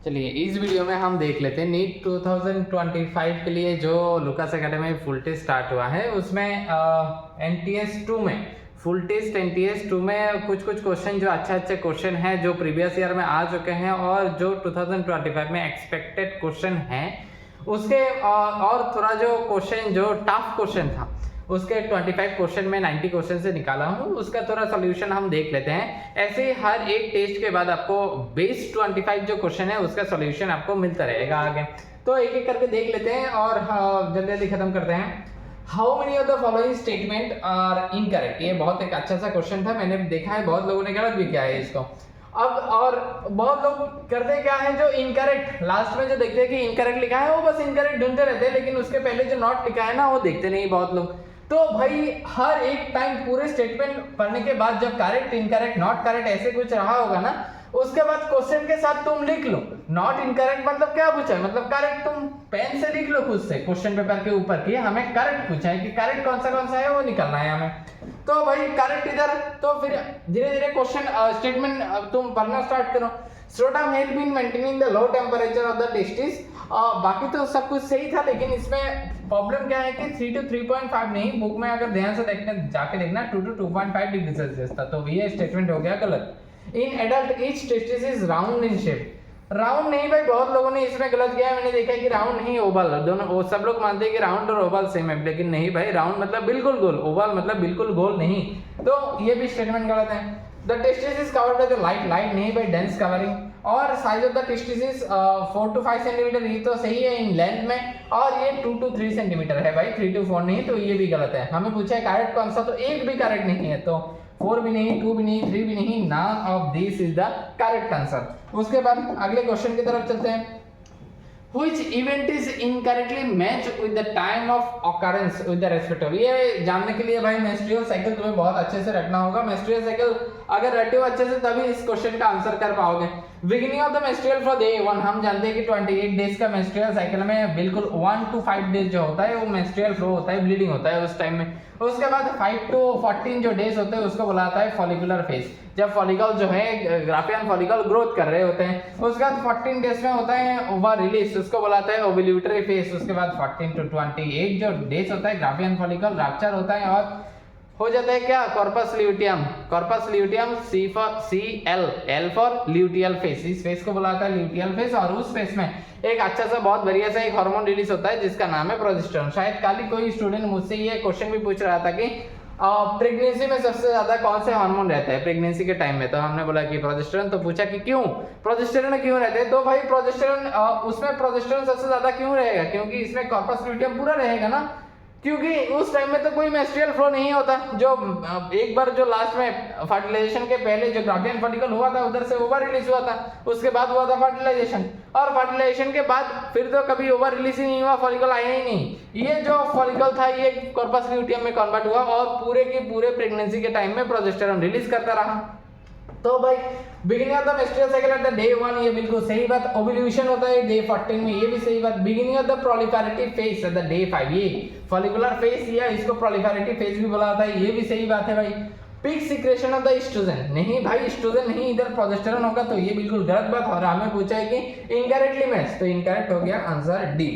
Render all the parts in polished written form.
चलिए इस वीडियो में हम देख लेते हैं नीट 2025 के लिए जो Lucas academy full test start हुआ है उसमें एनटीएस 2 में फुल टेस्ट एनटीएस 2 में कुछ क्वेश्चन जो अच्छे क्वेश्चन हैं जो प्रीवियस ईयर में आ चुके हैं और जो 2025 में एक्सपेक्टेड क्वेश्चन हैं उसके और थोड़ा जो क्वेश्चन जो टफ क्वेश्चन था उसके 25 क्वेश्चन में 90 क्वेश्चन से निकाला हूँ, उसका थोड़ा सोल्यूशन हम देख लेते हैं। ऐसे ही हर एक टेस्ट के बाद आपको बेस 25 जो क्वेश्चन है उसका सोल्यूशन आपको मिलता रहेगा आगे। तो एक एक करके देख लेते हैं और जल्दी जल्दी खत्म करते हैं। How many of the following statement are incorrect, ये बहुत एक अच्छा सा क्वेश्चन था, मैंने देखा है बहुत लोगों ने गलत भी किया है इसको। अब और बहुत लोग करते क्या है, जो इनकरेक्ट लास्ट में जो देखते हैं कि इनकरेक्ट लिखा है वो बस इनकरेक्ट ढूंढते रहते हैं, लेकिन उसके पहले जो नॉट लिखा है ना वो देखते नहीं बहुत लोग। तो भाई हर एक टाइम पूरे स्टेटमेंट पढ़ने के बाद जब करेक्ट इनकरेक्ट नॉट करेक्ट ऐसे कुछ रहा होगा ना, उसके बाद क्वेश्चन के साथ तुम लिख लो नॉट इनकरेक्ट मतलब क्या पूछा है, मतलब करेक्ट तुम पेन से लिख लो खुद से क्वेश्चन पेपर के ऊपर कि हमें करेक्ट पूछा है कि करेक्ट कौन सा है वो निकलना है हमें। तो भाई करेक्ट इधर, तो फिर धीरे धीरे क्वेश्चन स्टेटमेंट तुम पढ़ना स्टार्ट करो। Scrotum help in maintaining the low temperature of the testis. बाकी तो सब कुछ सही था, लेकिन इसमें प्रॉब्लम क्या है कि 3 to 3.5 नहीं, बुक में अगर ध्यान से देखने जाके देखना 2 to 2.5 डिग्री सेल्सियस था, तो ये स्टेटमेंट हो गया गलत। In adult each testis is round in shape, round नहीं भाई, बहुत लोगों ने इसमें गलत किया है, मैंने देखा है कि राउंड नहीं ओवल, दोनों वो सब लोग मानते हैं कि राउंड और ओवल सेम है, लेकिन नहीं भाई, राउंड मतलब बिल्कुल गोल, ओवल मतलब बिल्कुल गोल नहीं, तो ये भी स्टेटमेंट गलत है। The testis is covered by the light नहीं भाई, डेंस कवरिंग। और size of the testis is 4 to 5 centimetre, ये तो सही है इन लेंथ में, और ये 2 to 3 सेंटीमीटर है भाई, 3 to 4 नहीं, तो ये भी गलत है। हमें पूछा है करेक्ट कौन सा, तो एक भी करेक्ट नहीं है, तो 4 भी नहीं, 2 भी नहीं, 3 भी नहीं, none of these is the correct answer। उसके बाद अगले क्वेश्चन की तरफ चलते हैं। Which event is incorrectly matched with the time of occurrence with the respective, ये जानने के लिए भाई मेंस्ट्रुअल साइकिल तुम्हें बहुत अच्छे से रखना होगा। मेंस्ट्रुअल साइकिल अगर रटे हो अच्छे से तभी इस क्वेश्चन का आंसर कर पाओगे। Beginning of the menstrual flow day 1, हम जानते हैं कि 28 डेज का मेंस्ट्रुअल साइकिल में बिल्कुल 1 to 5 डेज जो होता है वो मेंस्ट्रुअल फ्लो होता है, ब्लीडिंग होता है उस टाइम में। उसके बाद 5 to 14 जो डेज होते हैं उसको बुलाता है फॉलिकुलर फेज, जब फॉलिकल जो है ग्राफियन फॉलिकल ग्रोथ कर रहे होते हैं। उसके बाद 14 डेज में होता है ओवर रिलीज, उसको बुलाता है ओव्यूलेटरी फेज। उसके बाद 14 to 28 जो डेज होता है ग्राफियन फॉलिकल रप्चर होता है और हो जाता है क्या, corpus luteum. Corpus luteum L for luteal face, इस फेस को बुलाता है ल्यूटियल फेस। और उस फेस में एक अच्छा सा बहुत बढ़िया सा एक हार्मोन रिलीज होता है जिसका नाम है प्रोजेस्टेरोन। शायद कल ही कोई स्टूडेंट मुझसे ये क्वेश्चन भी पूछ रहा था कि प्रेगनेंसी में सबसे ज्यादा कौन से हार्मोन रहता है प्रेगनेंसी के टाइम में, तो हमने बोला कि प्रोजेस्टेरोन। तो पूछा कि क्यों प्रोजेस्टेरोन क्यों रहते हैं, तो भाई प्रोजेस्टेरोन उसमें प्रोजेस्टेरोन सबसे ज्यादा क्यों रहेगा, क्योंकि इसमें कॉर्पस ल्यूटियम पूरा रहेगा ना, क्योंकि उस टाइम में तो कोई मेंस्ट्रुअल फ्लो नहीं होता। जो एक बार जो लास्ट में फर्टिलाइजेशन के पहले जो ग्राफियन फॉलिकल हुआ था उधर से ओवर रिलीज हुआ था, उसके बाद हुआ था फर्टिलाइजेशन, और फर्टिलाइजेशन के बाद फिर तो कभी ओवर रिलीज ही नहीं हुआ, फॉलिकल आया ही नहीं। ये जो फॉलिकल था ये कॉर्पस ल्यूटियम में कन्वर्ट हुआ और पूरे के पूरे प्रेगनेंसी के टाइम में प्रोजेस्टेरोन रिलीज करता रहा। तो भाई beginning of the menstrual cycle at the day 1, ये बिल्कुल सही बात। ओव्यूलेशन होता है डे 14 में, ये भी सही बात। Beginning of the proliferative phase at the day 5, ये फॉलिकुलर फेज या इसको प्रोलिफेरेटिव फेज भी बोला जाता है, ये भी सही बात है भाई। Peak secretion of the estrogen, नहीं भाई एस्ट्रोजन नहीं, इधर प्रोजेस्टेरोन होगा, तो ये बिल्कुल गलत बात। और हमें पूछा है कि इनकरेक्टली मैच, तो इनकरेक्ट हो गया आंसर डी।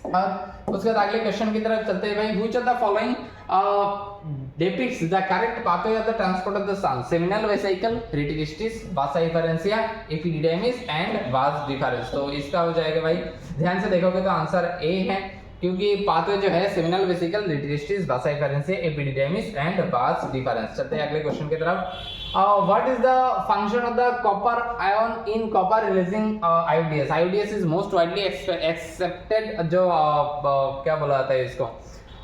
और उसके बाद अगले क्वेश्चन की तरफ चलते हैं भाई। Which of the following depicts the correct pathway of the transport of the sun? Seminal vesicle, reticulocytes, vasa efferentia, epididymis and vas deferens। तो इसका हो जाएगा भाई, ध्यान से देखोगे तो आंसर ए है, क्योंकि पाथवे जो है seminal vesicle, reticulocytes, vasa efferentia, epididymis and vas deferens. चलते हैं अगले क्वेश्चन की तरफ। What is the function of the copper ion in copper releasing IUDs? IUDs is most widely accepted, जो क्या बोला जाता है इसको,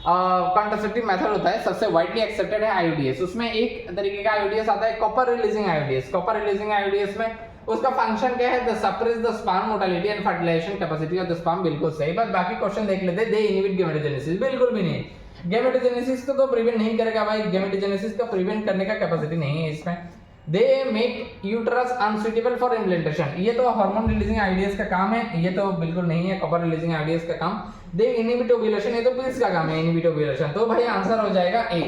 कॉन्ट्रासेप्टिव मेथड होता है, सबसे वाइडली एक्सेप्टेड है आईओडीएस। उसमें एक तरीके का आईओडीएस आता है copper releasing IUDs. Copper releasing IUDs में उसका फंक्शन क्या है, the suppress the sperm motility and fertilization capacity of the sperm, बिल्कुल सही बात। बाकी क्वेश्चन देख लेते हैं। दे इनहिबिट गैमेटोजेनेसिस, बिल्कुल भी नहीं, गैमेटोजेनेसिस को तो प्रिवेंट नहीं करेगा भाई, गैमेटोजेनेसिस को प्रिवेंट करने का कैपेसिटी नहीं है इसमें। They make uterus unsuitable for implantation, ये तो हार्मोन रिलीजिंग आईओडीएस का काम है, ये तो बिल्कुल नहीं है कॉपर रिलीजिंग आईओडीएस का काम। दे इनहिबिट ओव्यूलेशन, ये तो पिल्स का काम है इनहिबिट ओव्यूलेशन, तो भाई आंसर हो जाएगा ए।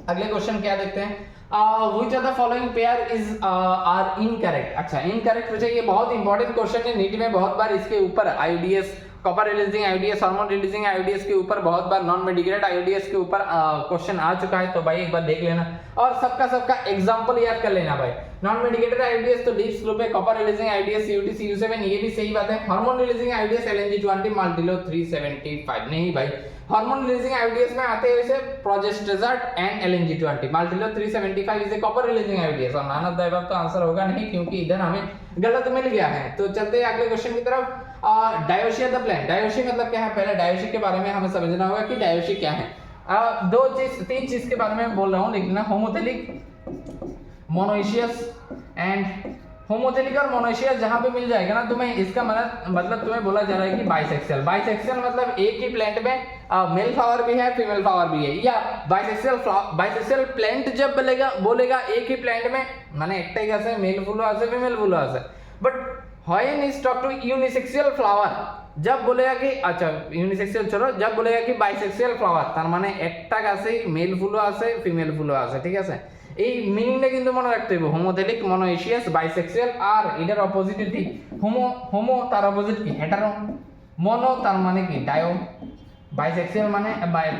अगले क्वेश्चन क्या देखते हैं। Which of the following pair is are incorrect. अच्छा, इनकरेक्ट पूछे, ये बहुत इंपॉर्टेंट क्वेश्चन है, नीट में बहुत बार इसके ऊपर आईओडीएस, कॉपर रिलीजिंग आईओडीएस, हार्मोन रिलीजिंग आईओडीएस के ऊपर बहुत बार, नॉन मेडिकेटेड आईओडीएस के ऊपर क्वेश्चन आ चुका है, तो भाई एक बार देख लेना और सबका एग्जांपल याद कर लेना भाई। नॉन मेडिकेटेड आईओडीएस तो डीप स्लो पे, कॉपर रिलीजिंग आईओडीएस सीयूटी CU7, ये भी सही बात है। हार्मोन रिलीजिंग आईओडीएस LNG20 माल्टिलो 375 नहीं भाई, हार्मोन रिलीजिंग आईओडीएस में आते हैं वैसे Progestasert and LNG20, Multiload 375 is a copper releasing IUDs, और नॉन ऑफ द अबव तो आंसर होगा नहीं क्योंकि इधर हमें गलत मिल गया है। तो चलते हैं अगले क्वेश्चन की तरफ। डायोशिया द प्लांट, डायोशी मतलब क्या है, पहले डायोशी के बारे में हमें समझना होगा कि डायोशी क्या है। तीन चीज के बारे में बोल रहा हूँ, लिखना होमोथेलिक, मोनोइशियस एंड होमोथेलिक और मोनोइशियस जहां पे मिल जाएगा ना तुम्हें, इसका मतलब तुम्हें बोला जा रहा है कि बाइसेक्सुअल। बाइसेक्सुअल मतलब एक ही प्लांट में मेल फ्लावर भी है, फीमेल फ्लावर भी है, या बाइसेक्सुअल प्लांट जब बोलेगा एक ही प्लांट में माने एकटाई আছে मेल ফুলও আছে फीमेल ফুলও আছে, but when is talk to unisexual flower जब बोलेगा कि, अच्छा यूनिसेक्सुअल छोड़ो, जब बोलेगा कि बाइसेक्सुअल फ्लावर তার মানে একটা গাছে মেল ফুলও আছে ফিমেল ফুলও আছে, ঠিক আছে। এই মিনিংটা কিন্তু মনে রাখতে হবে, হোমোথেলিক, মোনোইশিয়াস, বাইসেক্সুয়াল। আর এটার অপোজিট কি, হোমো তার অপোজিট কি, হেটারো, মোনো তার মানে কি ডায়ো, বাইসেক্সুয়াল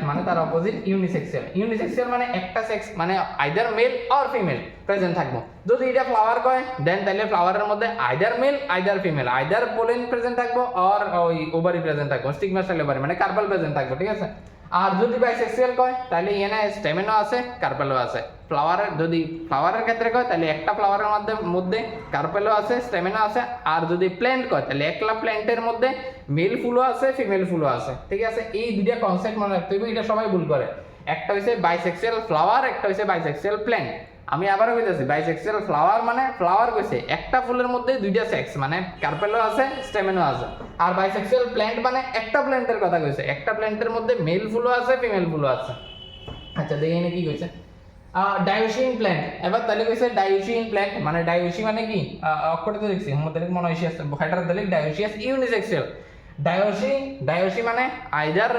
মানে তার অপোজিট ইউনিসেক্সুয়াল। ইউনিসেক্সুয়াল মানে একটা সেক্স মানে either male or female present থাকবো। যদি এটা ফ্লাওয়ার কয় দেন তাহলে ফ্লাওয়ারের মধ্যে either male either female, either pollen present থাকবো অর ওই ওভারি প্রেজেন্ট থাকবো, স্টিগমা স্টাইল ওভারি মানে কার্পাল প্রেজেন্ট থাকবো, ঠিক আছে। আর যদি বাইসেক্সুয়াল কয় তাহলে এখানে স্টেমেনও আছে কার্পেলও আছে। ফ্লাওয়ারের যদি ফ্লাওয়ারের ক্ষেত্রে কয় তাহলে একটা ফ্লাওয়ারের মধ্যে কার্পেলও আছে স্টেমেনও আছে। আর যদি প্ল্যান্ট কয় তাহলে একলা প্ল্যান্টের মধ্যে মেল ফুলও আছে ফিমেল ফুলও আছে, ঠিক আছে। এই দুইটা কনসেপ্ট মনে রাখতে হবে, এটা সবাই ভুল করে। একটা হইছে বাইসেক্সুয়াল ফ্লাওয়ার, একটা হইছে বাইসেক্সুয়াল প্ল্যান্ট। আমি আবারও কইতাছি, বাইসেক্সুয়াল ফ্লাওয়ার মানে ফ্লাওয়ার কইছে একটা ফুলের মধ্যে দুইটা সেক্স মানে কার্পেলও আছে স্টেমেনও আছে। আর বাইসেক্সুয়াল প্ল্যান্ট মানে একটা প্ল্যান্টের কথা কইছে, একটা প্ল্যান্টের মধ্যে মেল ফুলও আছে ফিমেল ফুলও আছে। আচ্ছা দেখেন কি কইছে, ডায়োশিন প্ল্যান্ট। এবার তাহলে কইছে ডায়োশিন প্ল্যান্ট মানে ডায়োশি মানে কি, অক্ষরে তো দেখছি হোমোথেলিক, মোনোইশিয়াস, হেটারোথেলিক, ডায়োশিয়াস, ইউনিসেক্সুয়াল। ডায়োশি মানে আইদার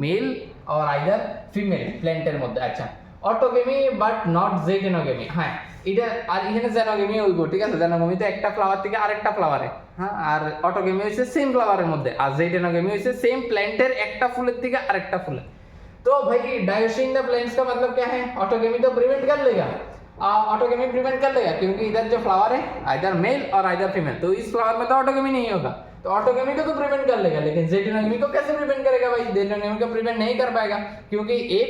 মেল और আইদার ফিমেল প্ল্যান্টের মধ্যে। আচ্ছা, অটোগেমি বাট নট জেটেনোগেমি, হ্যাঁ এটা। আর এখানে জেনোগেমি হইব, ঠিক আছে। জেনোগেমি তো একটা ফ্লাওয়ার থেকে আরেকটা ফ্লাওয়ারে, হ্যাঁ। আর অটোগেমি হইছে সেম ফ্লাওয়ারের মধ্যে, আর জেটেনোগেমি হইছে সেম প্ল্যান্টের একটা ফুলের থেকে আরেকটা ফুলে। तो भाई डायोसिन द प्लांट्स का मतलब क्या है, ऑटोगेमी तो प्रिवेंट कर लेगा, ऑटोगेमी प्रिवेंट कर लेगा क्योंकि इधर जो फ्लावर है आइदर मेल और आइदर फीमेल, तो इस फ्लावर में तो ऑटोगेमी नहीं होगा, तो ऑटोगेमी को तो प्रिवेंट कर लेगा। लेकिन जेटिनोगेमी को कैसे प्रिवेंट करेगा भाई, जेटिनोगेमी को प्रिवेंट नहीं कर पाएगा क्योंकि एक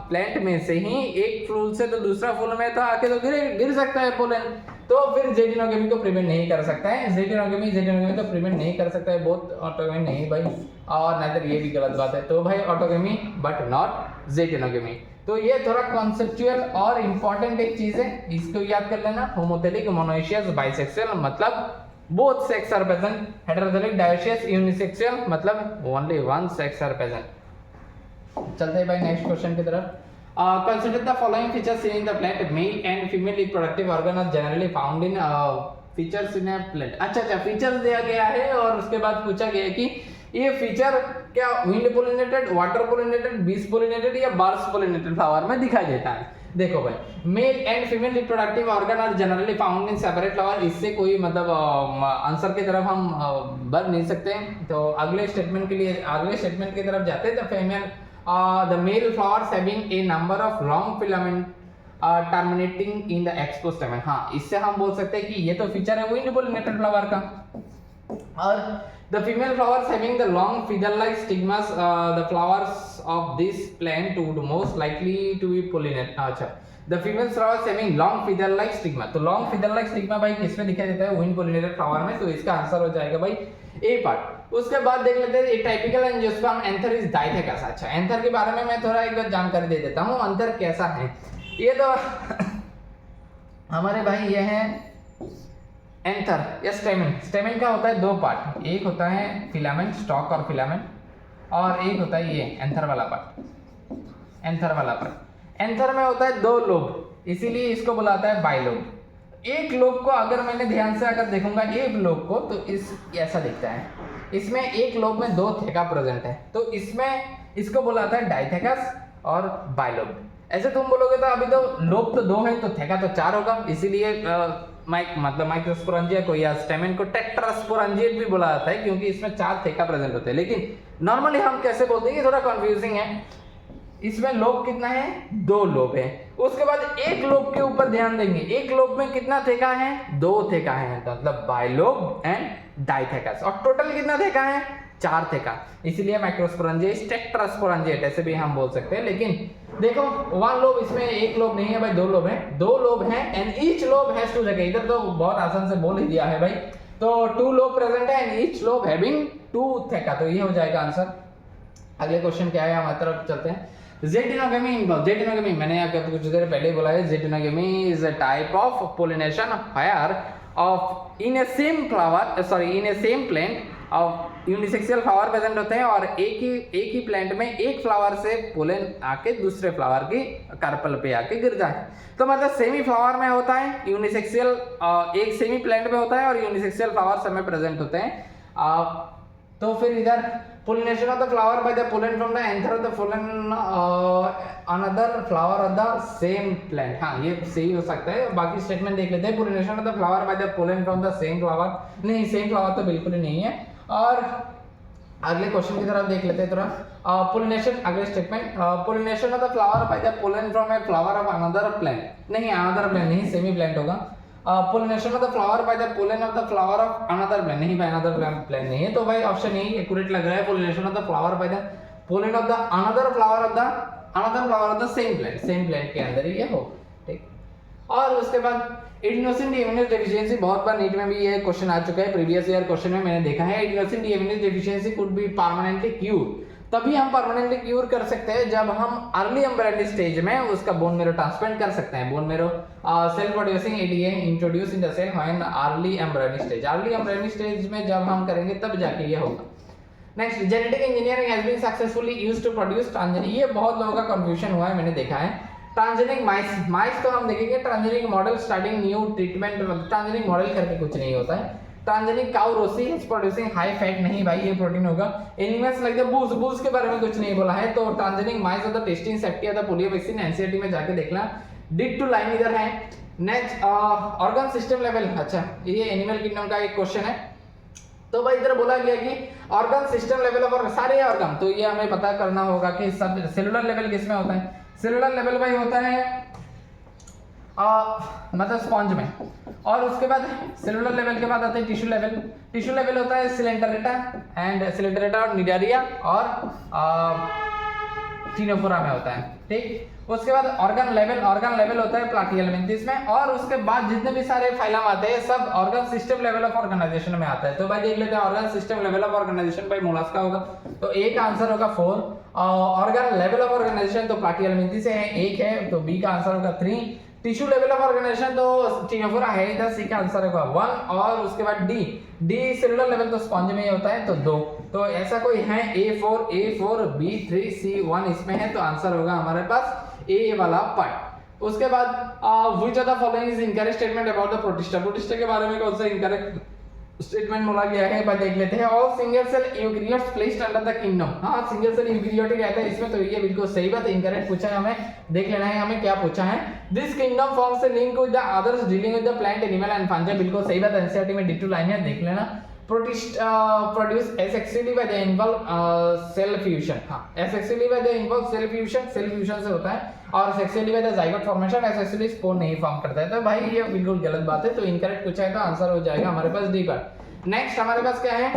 प्लांट में से ही एक फूल से तो दूसरा फूल में तो आके तो गिर सकता है पोलन, तो फिर जेटिनोगेमी को प्रिवेंट नहीं कर सकता है। जेटिनोगेमी तो प्रिवेंट नहीं कर सकता है, बहुत ऑटोगेमी नहीं भाई, और नाइदर ये भी गलत बात है। तो भाई ऑटोगेमी बट नॉट जेटिनोगेमी। तो ये थोड़ा कॉन्सेप्चुअल और इम्पोर्टेंट एक चीज है, इसको याद कर लेना। होमोथेलिक, मोनोइशियस, बाइसेक्सुअल मतलब both sex are present, heterosexual, dioecious, unisexual मतलब only one sex are present। चलते हैं भाई नेक्स्ट क्वेश्चन की तरफ। Consider the following features seen in the plant, male and female reproductive organ are generally found in features in a plant। अच्छा features दिया गया है और उसके बाद पूछा गया है कि ये फीचर क्या wind pollinated, water pollinated, bees pollinated या बार्स पोलिनेटेड फ्लावर में दिखाई देता है। देखो भाई, male and female reproductive organ are generally found in separate flower, इससे कोई मतलब आंसर की तरफ हम बढ़ नहीं सकते। तो अगले स्टेटमेंट की तरफ जाते हैं। The female the male flowers having a number of long filament terminating in the exposed stamen. हाँ, इससे हम बोल सकते हैं कि ये तो फीचर है विंड पोलिनेटेड फ्लावर का। और the female flowers having the long feather-like stigmas, the flowers of this plant would most likely to be pollinated। अच्छा, the female flowers having long feather-like stigma, तो long feather-like stigma भाई किसमें दिखाई देता है, wind pollinated flower में, तो इसका आंसर हो जाएगा भाई ए पार्ट। उसके बाद देख लेते हैं टाइपिकल एंजियोस्पर्म एंथर इज डाइथेकस। अच्छा, एंथर के बारे में मैं थोड़ा एक बार जानकारी दे देता हूँ, एंथर कैसा है। ये तो हमारे भाई ये है एंथर या स्टेमेन। स्टेमेन का होता है दो पार्ट, एक होता है फिलामेंट, स्टॉक और फिलामेंट, और एक होता है ये एंथर वाला पार्ट। एंथर में होता है दो लोब, इसीलिए इसको बुलाता है बाइलोब। एक लोब को अगर मैंने ध्यान से अगर देखूंगा एक लोब को, तो ऐसा दिखता है। इसमें एक लोब में दो थेका प्रेजेंट है, तो इसमें इसको बुलाता है डाइथेकस और बाइलोब। ऐसे तुम बोलोगे तो अभी तो लोब तो 2 है तो थेका तो 4 होगा, इसीलिए माइक्रोस्पोरेंजिया को या स्टेमेन को टेट्रास्पोरेंजिएट भी बोला जाता है क्योंकि इसमें 4 थेका प्रेजेंट होते हैं। लेकिन नॉर्मली हम कैसे बोलते हैं, ये थोड़ा कंफ्यूजिंग है। इसमें लोब कितना है, 2 लोब है। उसके बाद एक लोब के ऊपर ध्यान देंगे, एक लोब में कितना थेका है, 2 थेका है, मतलब बाइलोब एंड डाइथेकस। और टोटल कितना थेका है, 4 थेका, इसीलिए माइक्रोस्पोरेंजिएट टेट्रास्पोरेंजिएट ऐसे भी हम बोल सकते हैं। लेकिन देखो 1 लोब, इसमें एक लोब नहीं है भाई, 2 लोब है, 2 लोब है एंड ईच लोब हैज 2 थेका। इधर तो बहुत आसान से बोल ही दिया है भाई, तो 2 लोब प्रेजेंट है एंड ईच लोब हैविंग 2 थेका, तो ये हो जाएगा आंसर। अगले क्वेश्चन क्या है, हमारी तरफ चलते हैं। जेटिनोगेमी इन्वॉल्व, जेटिनोगेमी मैंने आपको कुछ देर पहले बोला है, geitonogamy is a type of pollination where of in a same flower, sorry in a same plant of unisexual flower present होते हैं और एक ही प्लांट में एक फ्लावर से पोलन आके दूसरे फ्लावर की कार्पल पे आके गिर जाए। तो मतलब सेमी फ्लावर में होता है यूनिसेक्सुअल, एक सेमी प्लांट में होता है और यूनिसेक्सुअल फ्लावर सब में प्रेजेंट होते हैं। तो फिर इधर pollination of the flower by the pollen from the anther of the pollen another flower of the same plant, हाँ ये सही हो सकता है। बाकी स्टेटमेंट देख लेते हैं। pollination of the flower by the pollen from the same flower, नहीं सेम फ्लावर तो बिल्कुल ही नहीं है। और अगले क्वेश्चन की तरफ देख लेते हैं थोड़ा। pollination, अगले statement, pollination of the flower by the pollen from a flower of another plant, नहीं another plant नहीं, सेमी प्लांट होगा। pollination of the flower by the pollen of the flower of another plant, नहीं भाई another plant नहीं है, तो भाई option यही एक्यूरेट लग रहा है। pollination of the flower by the pollen of the another flower of the same plant के अंदर ही ये हो, ठीक। और उसके बाद एडिनोसिन डीएमिनेज डेफिशिएंसी, बहुत बार नीट में भी ये क्वेश्चन आ चुका है, प्रीवियस ईयर क्वेश्चन में मैंने देखा है। Adenosine deaminase deficiency could be permanently cure, तभी हम परमानेंटली क्यूर कर सकते हैं जब हम अर्ली एम्ब्रियोनिक स्टेज में उसका बोन मेरो ट्रांसप्लांट कर सकते हैं। Bone marrow cell producing ADA introduce in the cell when early embryonic stage, early embryonic stage में जब हम करेंगे तब जाके ये होगा। Next, genetic engineering has been successfully used to produce transgenic, ये बहुत लोगों का कंफ्यूजन हुआ है, मैंने देखा है। ट्रांसजेनिक माइस तो हम देखेंगे, transgenic model starting new treatment, transgenic model करके कुछ नहीं होता है। Transgenic cow Rosie is producing high fat, नहीं भाई ये प्रोटीन होगा। एनिमल्स लाइक द बूज, बूज के बारे में कुछ नहीं बोला है। तो transgenic mice of the testing safety of the polio vaccine NCERT में जाके देखना। डिड टू लाइन इधर है। नेक्स्ट, ऑर्गन सिस्टम लेवल, अच्छा ये एनिमल किंगडम का एक क्वेश्चन है। तो भाई इधर बोला गया कि ऑर्गन सिस्टम लेवल ऑफ सारे ऑर्गन, तो ये हमें पता करना होगा कि सब सेलुलर लेवल किसमें होता है। सेलुलर लेवल भाई होता है मतलब स्पॉन्ज में, और उसके बाद सेलुलर लेवल के बाद आता है टिश्यू लेवल। टिश्यू लेवल होता है सिलेंडरेटा एंड सिलेंडरेटा और निडारिया और टिनोफोरा में होता है, ठीक। उसके बाद ऑर्गन लेवल होता है प्लाटिहेल्मिन्थस में, और उसके बाद जितने भी सारे फाइलम आते हैं सब organ system level of organisation में आता है। तो भाई देख लेते हैं organ system level of organisation भाई मोलास्का होगा, तो ए का आंसर होगा 4। ऑर्गन लेवल ऑफ ऑर्गेनाइजेशन तो प्लाटिहेल्मिन्थस से है, 1 है, तो बी का आंसर होगा 3। टिश्यू लेवल ऑफ ऑर्गेनाइजेशन तो टिनोफोरा है इधर, सी का आंसर होगा 1। और उसके बाद डी सेलुलर लेवल तो स्पॉन्ज में ही होता है, तो 2। तो ऐसा कोई है A4 B3 C1 इसमें है, तो आंसर होगा हमारे पास ए वाला पार्ट। उसके बाद which of the following is incorrect statement about the protista, protista के बारे में कौन सा इनकरेक्ट स्टेटमेंट बोला गया है, बात देख लेते हैं। All single cell eukaryotes placed under the kingdom, हाँ सिंगल सेल यूकैरियोट ही रहता है इसमें, तो ये बिल्कुल सही बात, इनकरेक्ट पूछा है हमें, देख लेना है हमें क्या पूछा है। This kingdom forms a link with the others dealing with the plant animal and fungi, बिल्कुल सही बात, एनसीईआरटी में D2 लाइन है, देख लेना। Protist produce asexually by the involve cell fusion, हाँ asexually by the involve cell fusion से होता है, और sexually by the zygote formation, asexually spore नहीं फॉर्म करता है। तो भाई ये बिल्कुल गलत बात है, तो इनकरेक्ट पूछा है तो आंसर हो जाएगा हमारे पास डी पर। नेक्स्ट हमारे पास क्या है,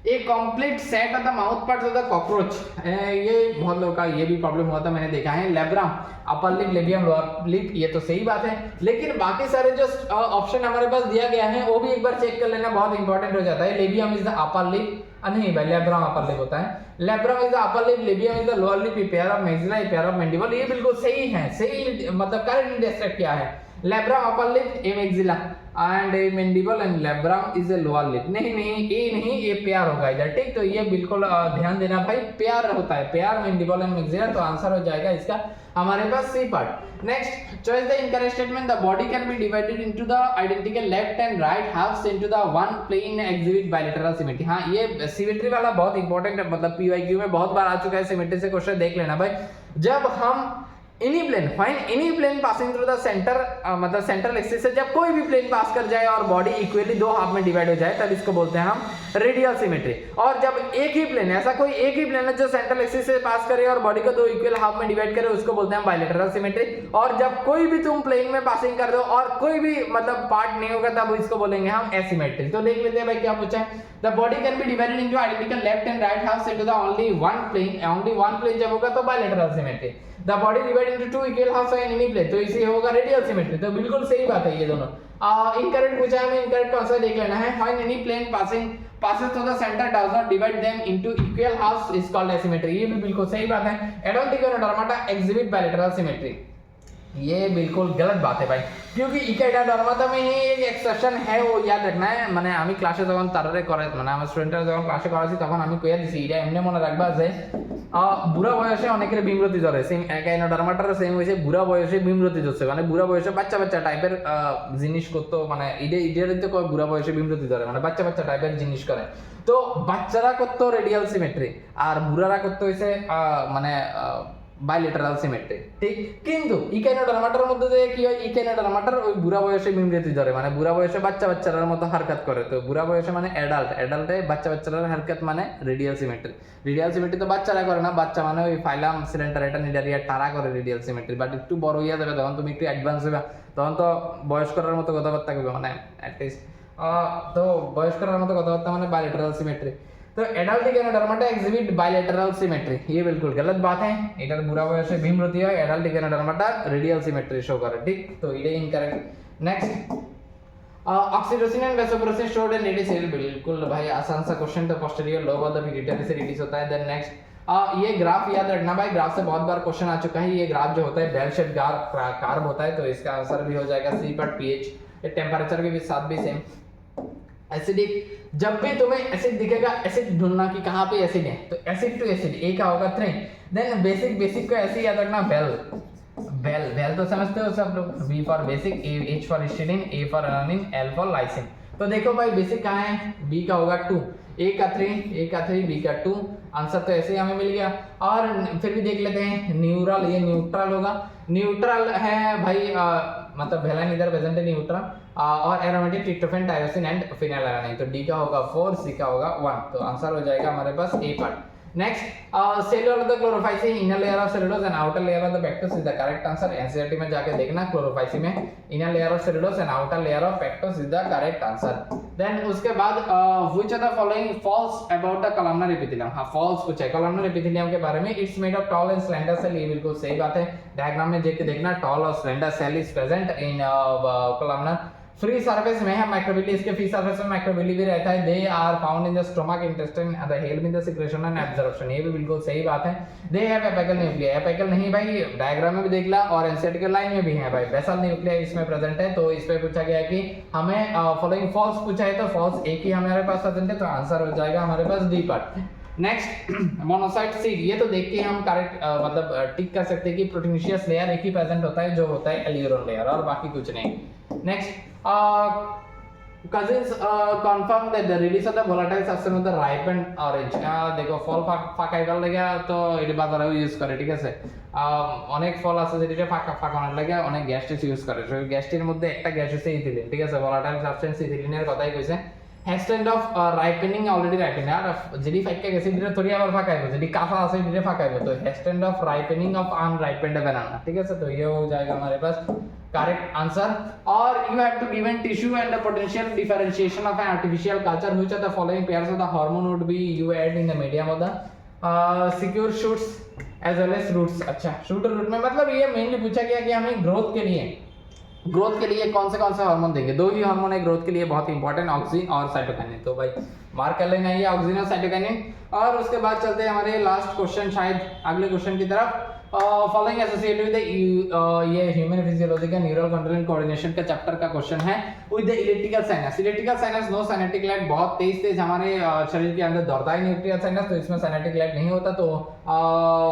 एक complete set of the mouth parts of the cockroach, ये बहुत लोगों का ये भी प्रॉब्लम हुआ था, मैंने देखा है। Labrum, upper lip, labium, lower lip, ये तो सही बात है, लेकिन बाकी सारे जो ऑप्शन हमारे पास दिया गया है वो भी एक बार चेक कर लेना, बहुत इंपॉर्टेंट हो जाता है। Labium is the upper lip, नहीं भाई लेब्रम अपर लिप होता है, labrum is the upper lip, labium is the lower lip, pair of maxilla, pair of mandible, ये बिल्कुल सही है, सही मतलब करेक्ट डिस्ट्रक्ट क्या है, labrum upper lip, A maxilla and A mandible and labrum is a lower lip, नहीं ए नहीं, ये पेयर होगा इधर, ठीक। तो ये बिल्कुल ध्यान देना भाई, पेयर होता है, पेयर मैंडिबल एंड मैक्सिला, तो आंसर हो जाएगा इसका हमारे पास C part. Next, choice the incorrect statement, the body can be divided into the identical left and right halfs into the one plane exhibit bilateral symmetry, हाँ ये symmetry वाला बहुत इंपॉर्टेंट है, मतलब पीवाईक्यू में बहुत बार आ चुका है, सिमेट्री से क्वेश्चन देख लेना भाई। जब हम any plane when any plane passing through the centre, मतलब सेंट्रल एक्सिस से जब कोई भी प्लेन पास कर जाए और बॉडी इक्वली दो हाफ में डिवाइड हो जाए तब इसको बोलते हैं हम रेडियल सिमेट्री। और जब एक ही प्लेन, ऐसा कोई एक ही प्लेन है जो सेंट्रल एक्सिस से पास करे और बॉडी को दो इक्वल हाफ में डिवाइड करे, उसको बोलते हैं बाइलेटरल सिमेट्री। और जब कोई भी तुम प्लेन में पासिंग कर दो और कोई भी मतलब पार्ट नहीं होगा तब इसको बोलेंगे हम एसिमेट्री। तो देख लेते हैं भाई क्या पूछा है। The body can be divided into identical left and right half into the only one plane जब होगा तो bilateral symmetry. The body divided into two equal halves in any plane, तो इसे होगा रेडियल सिमेट्री। तो बिल्कुल सही बात है ये दोनों। इनकरेक्ट पूछा है, हमें इनकरेक्ट कौन सा देख लेना है। When any plane passes through the center does not divide them into equal halves is called asymmetry। ये भी बिल्कुल सही बात है। Adult Echinodermata exhibit bilateral symmetry, ये बिल्कुल गलत बात है भाई, क्योंकि इकेनोडर्माटा में ही एक एक्सेप्शन है, वो याद रखना है। माने আমি ক্লাসে যখন তাররে করে মানে আমার স্টুডেন্টরা যখন ক্লাসে করাছি তখন আমি কইয়া দিছি এটা এমনি মনে রাখবা যে বুড়া বয়সে অনেকের বিমরতি ধরে, সেম ইকেনোডার্মাটার সেম হইছে বুড়া বয়সে বিমরতি ধরছে, মানে বুড়া বয়সে বাচ্চা বাচ্চা টাইপের জিনিস করতে, মানে ইডিয়ারিতে কয় বুড়া বয়সে বিমরতি ধরে, মানে বাচ্চা বাচ্চা টাইপের জিনিস করে। তো বাচ্চারা করতে রেডিয়াল সিমেট্রি আর বুড়ারা করতে হইছে মানে বাইলেটারাল সিমেট্রি, ঠিক। কিন্তু ইকেনোডার্মাটার মধ্যে যে কি হয়, ইকেনোডার্মাটার ওই বুড়া বয়সে বিমৃতি ধরে, মানে বুড়া বয়সে বাচ্চা বাচ্চারার মতো হারকাত করে। তো বুড়া বয়সে মানে অ্যাডাল্টে বাচ্চা বাচ্চারার হারকাত মানে রেডিয়াল সিমেট্রি। রেডিয়াল সিমেট্রি তো বাচ্চারা করে না, বাচ্চা মানে ওই ফাইলাম সিলেন্ডার এটা নিডারিয়া টারা করে রেডিয়াল সিমেট্রি। বাট একটু বড় হইয়া যাবে তখন তুমি একটু অ্যাডভান্স হবে, তখন তো বয়স করার মতো কথাবার্তা করবে, মানে অ্যাটলিস্ট তো বয়স করার মতো কথাবার্তা মানে বাইলেটারাল সিমেট্রি। तो एडल्ट इकेनोडर्माटा एग्जिबिट बाइलेटरल सिमेट्री, ये बिल्कुल गलत बात है। इधर बुरा बयसे भीमरती है, adult echinodermata radial symmetry show करे, ठीक। तो ये इनकरेक्ट। Next oxytocin and vasopressin showed in lady cell, बिल्कुल भाई आसान सा क्वेश्चन। तो posterior lobe of the pituitary से रिलीज होता है। देन नेक्स्ट ये ग्राफ याद रखना भाई, ग्राफ से बहुत बार क्वेश्चन आ चुका है। ये ग्राफ जो होता है बेल शेप कार्व होता है, तो इसका आंसर भी हो जाएगा सी पर पीएच, टेम्परेचर के साथ भी सेम। एसिडिक, जब भी तुम्हें एसिड दिखेगा एसिड ढूंढना कि कहाँ पे एसिड है, तो एसिड टू एसिड ए का होगा 3। देन बेसिक को ऐसे याद रखना, बेल तो समझते हो सब लोग, B for basic, H for histidine, A for alanine, L for lysine. तो देखो भाई बेसिक कहाँ है, बी का होगा 2, ए का 3, बी का 2, आंसर तो ऐसे ही हमें मिल गया। और फिर भी देख लेते हैं न्यूट्रल, ये न्यूट्रल होगा, न्यूट्रल है भाई मतलब वेलाइन इधर प्रेजेंट है न्यूट्रल, और एरोमेटिक ट्रिप्टोफैन, टायरोसिन एंड फिनाइलएलानाइन। तो डी का होगा 4, सी का होगा 1, तो आंसर हो जाएगा हमारे पास A part. Next cellular the Chlorophyceae, inner layer of cellulose and outer layer of the pectose is the correct answer. NCERT में जाके देखना, क्लोरोफाइसी में inner layer of cellulose and outer layer of pectose is the correct answer. Then उसके बाद which are the following false about the columnar epithelium, हां false कुछ है columnar epithelium के बारे में। It's made of tall and slender cell, ये बिल्कुल सही बात है। डायग्राम में देख के देखना, टॉल और slender cell is present in columnar. Free surface में है माइक्रोविली, इसके फ्री सरफेस में माइक्रोविली भी रहता है। They are found in the stomach, intestine, the help in the secretion and absorption, ये भी बिल्कुल सही बात है। They have apical nuclei, apical नहीं भाई डायग्राम में भी देख ला और एनसीईआरटी के लाइन में भी है भाई, बेसल न्यूक्लिया इसमें प्रेजेंट है। तो इस पे पूछा गया है कि हमें फॉलोइंग फॉल्स पूछा है, तो फॉल्स एक ही हमारे पास प्रेजेंट है, तो आंसर हो जाएगा हमारे पास D part. Next monocyte seed, ये तो देख के हम करेक्ट मतलब टिक कर सकते हैं कि प्रोटीनिशियस लेयर एक ही प्रेजेंट होता है जो होता है एल्यूरोन लेयर, और बाकी कुछ नहीं। Next cousins confirm that the release of the volatile substance of the ripened orange, দেখো ফল ফাঁকাইবার লাগা তো এটা বাজারে ইউজ করে, ঠিক আছে। অনেক ফল আছে যেটা ফাঁকানোর লাগা অনেক গ্যাস ইউজ করে, সেই গ্যাসটির মধ্যে একটা গ্যাস হচ্ছে ইথিলিন, ঠিক আছে। ভোলাটাইল সাবস্টেন্স ইথিলিনের কথাই কইছে। extent of ripening already ripened, আর যেটি ফাঁকা গেছে এটা থরি আবার ফাঁকাইবো, যেটি কাঁচা আছে এটা ফাঁকাইবো। তো extent of ripening of unripened banana, ঠিক আছে। तो ये हो जाएगा हमारे पास correct answer। और you have to given tissue and the potential differentiation of an artificial culture, which of the following pairs of the hormone would be you add in the medium of the secure shoots as well as roots। अच्छा shoot और root में मतलब ये mainly पूछा गया कि हमें growth के लिए कौन से हार्मोन देंगे। दो ही हार्मोन है ग्रोथ के लिए बहुत इंपॉर्टेंट, ऑक्सीन और साइटोकाइनिन। तो भाई मार्क कर लेना ये ऑक्सीन और साइटोकाइनिन। और उसके बाद चलते हैं हमारे लास्ट क्वेश्चन, शायद अगले क्वेश्चन की तरफ। फॉलोइंग एसोसिएटेड विद ये ह्यूमन फिजियोलॉजी का न्यूरल कंट्रोल एंड कोऑर्डिनेशन का चैप्टर का क्वेश्चन है। With the electrical synapse no synaptic light, बहुत तेज हमारे शरीर के अंदर दौड़ता है न्यूक्लियर साइनस, तो इसमें साइनेटिक लाइट नहीं होता। तो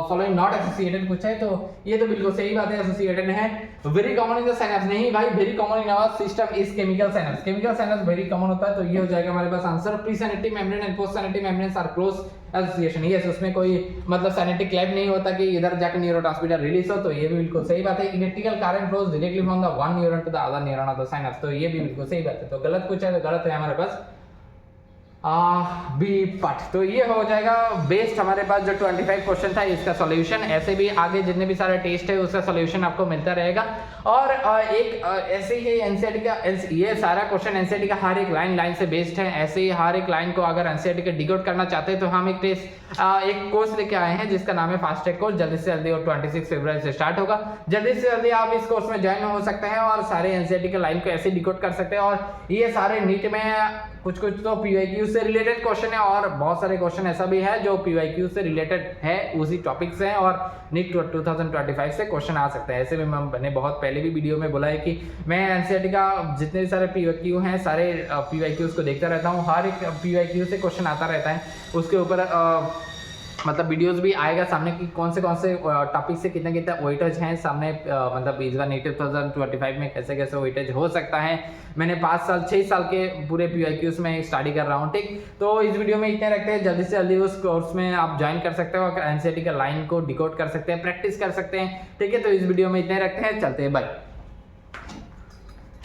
फॉलोइंग नॉट एसोसिएटेड पूछा है, तो ये तो बिल्कुल सही बात है, एसोसिएटेड है। Very common in the synapse, नहीं भाई very common in our system is chemical synapse, chemical synapse very common होता है। तो ये हो जाएगा हमारे पास answer. Pre synaptic membrane and post synaptic membranes are close association. Yes, उसमें कोई मतलब साइनेटिक क्लैप नहीं होता कि इधर जाकर न्यूरोट्रांसमीटर रिलीज हो, तो ये भी बिल्कुल सही बात है। Electrical current flows directly from the one neuron to the other neuron of the synapse, तो ये भी बिल्कुल सही बात है। तो गलत पूछा तो गलत है हमारे पास बी पार्ट। तो ये हो जाएगा बेस्ड हमारे पास जो 25 क्वेश्चन था इसका सॉल्यूशन। ऐसे भी आगे जितने भी सारे टेस्ट है उसका सॉल्यूशन आपको मिलता रहेगा। और एक ऐसे ही एनसीईआरटी का ये सारा क्वेश्चन एनसीईआरटी का हर एक लाइन से बेस्ड है। ऐसे ही हर एक लाइन को अगर एनसीईआरटी का डिकोड करना चाहते हैं तो हम एक एक कोर्स लेके आए हैं जिसका नाम है फास्ट ट्रैक कोर्स। जल्दी से जल्दी और 26 फरवरी से स्टार्ट होगा। जल्दी से जल्दी आप इस कोर्स में ज्वाइन हो सकते हैं और सारे एनसीईआरटी के लाइन को ऐसे डिकोड कर सकते हैं। और ये सारे नीट में कुछ तो पीवाईक्यू से रिलेटेड क्वेश्चन है और बहुत सारे क्वेश्चन ऐसा भी है जो पीवाईक्यू से रिलेटेड है, उसी टॉपिक से है और नीट 2025 से क्वेश्चन आ सकते हैं। ऐसे में मैंने बहुत पहले भी वीडियो में बोला है कि मैं एनसीईआरटी का जितने सारे पीवाईक्यू हैं सारे पीवाईक्यूज को देखता रहता हूँ। हर एक पीवाईक्यू से क्वेश्चन आता रहता है, उसके ऊपर मतलब वीडियोस भी आएगा सामने कि कौन से टॉपिक से कितना कितना वेटेज हैं सामने, मतलब इस बार नीट 2025 में कैसे कैसे वेटेज हो सकता है। मैंने 5 साल 6 साल के पूरे पीवाईक्यूज में स्टडी कर रहा हूँ, ठीक। तो इस वीडियो में इतने रखते हैं। जल्दी से जल्दी उस कोर्स में आप ज्वाइन कर सकते हो, एनसीईआरटी का लाइन को डिकोड कर सकते हैं, प्रैक्टिस कर सकते हैं, ठीक है। तो इस वीडियो में इतने रखते हैं, चलते हैं, बाय।